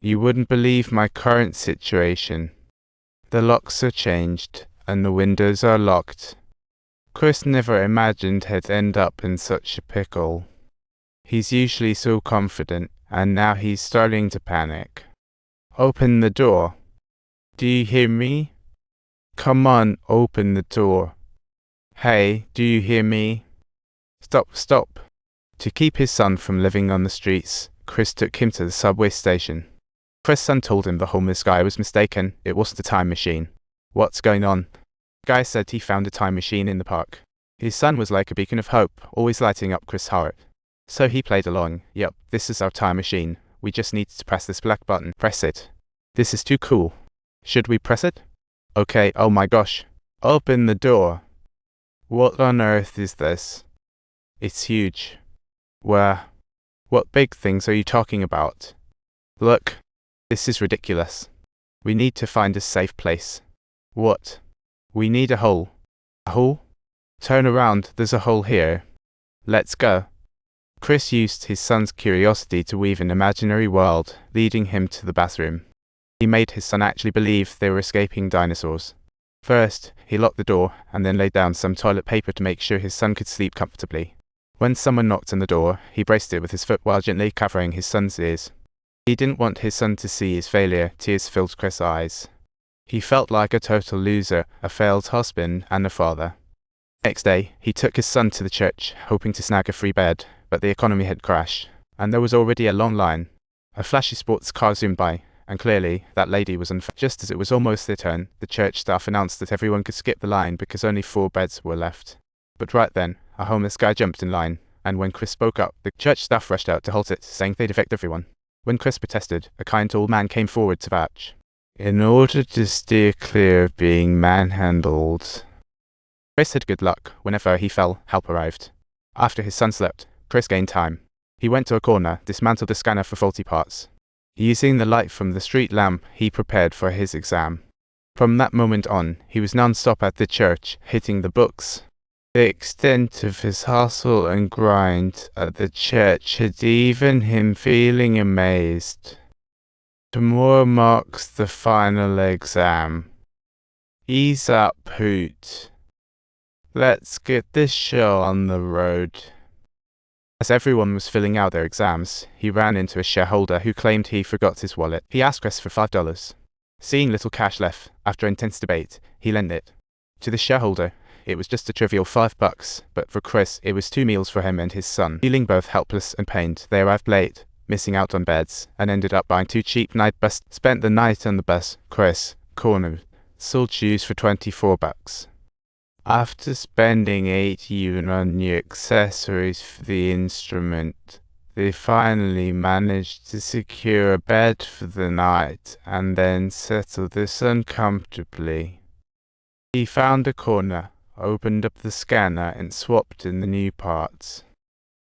You wouldn't believe my current situation. The locks are changed, and the windows are locked. Chris never imagined he'd end up in such a pickle. He's usually so confident, and now he's starting to panic. Open the door. Do you hear me? Come on, open the door. Hey, do you hear me? Stop. To keep his son from living on the streets, Chris took him to the subway station. Chris' son told him the homeless guy was mistaken. It wasn't a time machine. What's going on? The guy said he found a time machine in the park. His son was like a beacon of hope, always lighting up Chris' heart. So he played along. Yep, this is our time machine. We just need to press this black button. Press it. This is too cool. Should we press it? Okay, oh my gosh. Open the door. What on earth is this? It's huge. Where? What big things are you talking about? Look. This is ridiculous. We need to find a safe place. What? We need a hole. A hole? Turn around, there's a hole here. Let's go. Chris used his son's curiosity to weave an imaginary world, leading him to the bathroom. He made his son actually believe they were escaping dinosaurs. First, he locked the door and then laid down some toilet paper to make sure his son could sleep comfortably. When someone knocked on the door, he braced it with his foot while gently covering his son's ears. He didn't want his son to see his failure. Tears filled Chris' eyes. He felt like a total loser, a failed husband and a father. Next day, he took his son to the church, hoping to snag a free bed, but the economy had crashed, and there was already a long line. A flashy sports car zoomed by, and clearly, that lady was unfair. Just as it was almost their turn, the church staff announced that everyone could skip the line because only 4 beds were left. But right then, a homeless guy jumped in line, and when Chris spoke up, the church staff rushed out to halt it, saying they'd evict everyone. When Chris protested, a kind old man came forward to vouch. In order to steer clear of being manhandled. Chris had good luck. Whenever he fell, help arrived. After his son slept, Chris gained time. He went to a corner, dismantled the scanner for faulty parts. Using the light from the street lamp, he prepared for his exam. From that moment on, he was non-stop at the church, hitting the books. The extent of his hustle and grind at the church had even him feeling amazed. Tomorrow marks the final exam. Ease up, Hoot. Let's get this show on the road. As everyone was filling out their exams, he ran into a shareholder who claimed he forgot his wallet. He asked Chris for $5. Seeing little cash left, after intense debate, he lent it. To the shareholder, it was just a trivial $5, but for Chris, it was 2 meals for him and his son. Feeling both helpless and pained, they arrived late, missing out on beds, and ended up buying 2 cheap night bus. Spent the night on the bus. Chris, cornered, sold shoes for $24. After spending $8 on new accessories for the instrument, they finally managed to secure a bed for the night and then settle this uncomfortably. He found a corner, opened up the scanner and swapped in the new parts.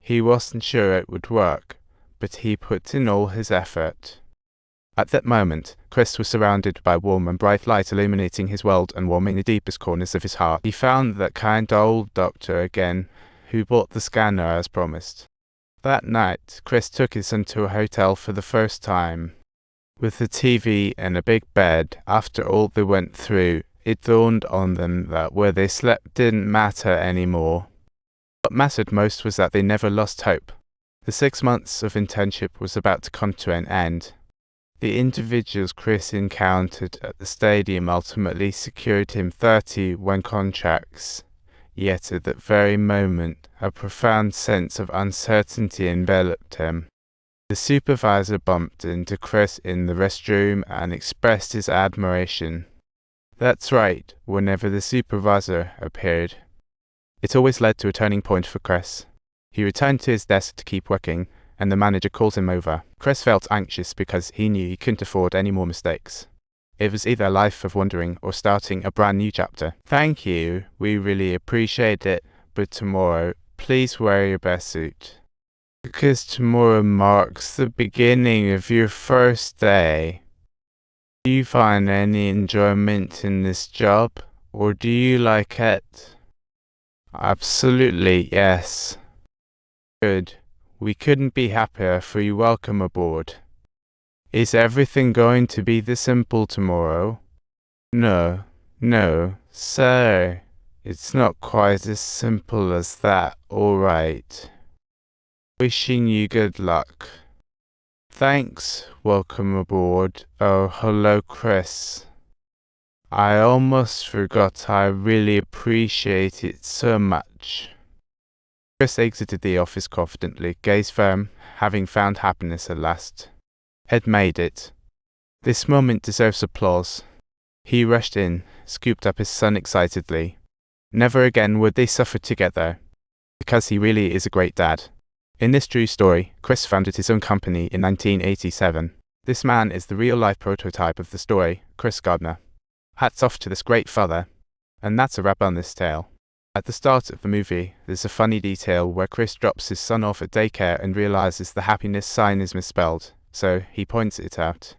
He wasn't sure it would work, but he put in all his effort. At that moment, Chris was surrounded by warm and bright light illuminating his world and warming the deepest corners of his heart. He found that kind old doctor again, who bought the scanner as promised. That night, Chris took his son to a hotel for the first time. With a TV and a big bed, after all they went through, it dawned on them that where they slept didn't matter anymore. What mattered most was that they never lost hope. The 6 months of internship was about to come to an end. The individuals Chris encountered at the stadium ultimately secured him 31 contracts. Yet at that very moment, a profound sense of uncertainty enveloped him. The supervisor bumped into Chris in the restroom and expressed his admiration. That's right, whenever the supervisor appeared. It always led to a turning point for Chris. He returned to his desk to keep working, and the manager called him over. Chris felt anxious because he knew he couldn't afford any more mistakes. It was either a life of wandering or starting a brand new chapter. Thank you, we really appreciate it, but tomorrow, please wear your best suit. Because tomorrow marks the beginning of your first day. Do you find any enjoyment in this job, or do you like it? Absolutely, yes. Good. We couldn't be happier for you. Welcome aboard. Is everything going to be this simple tomorrow? No, no, sir. It's not quite as simple as that, all right. Wishing you good luck. Thanks, welcome aboard. Oh, hello, Chris. I almost forgot. I really appreciate it so much. Chris exited the office confidently, gaze firm, having found happiness at last. Had made it. This moment deserves applause. He rushed in, scooped up his son excitedly. Never again would they suffer together, because he really is a great dad. In this true story, Chris founded his own company in 1987. This man is the real-life prototype of the story, Chris Gardner. Hats off to this great father. And that's a wrap on this tale. At the start of the movie, there's a funny detail where Chris drops his son off at daycare and realizes the happiness sign is misspelled, so he points it out.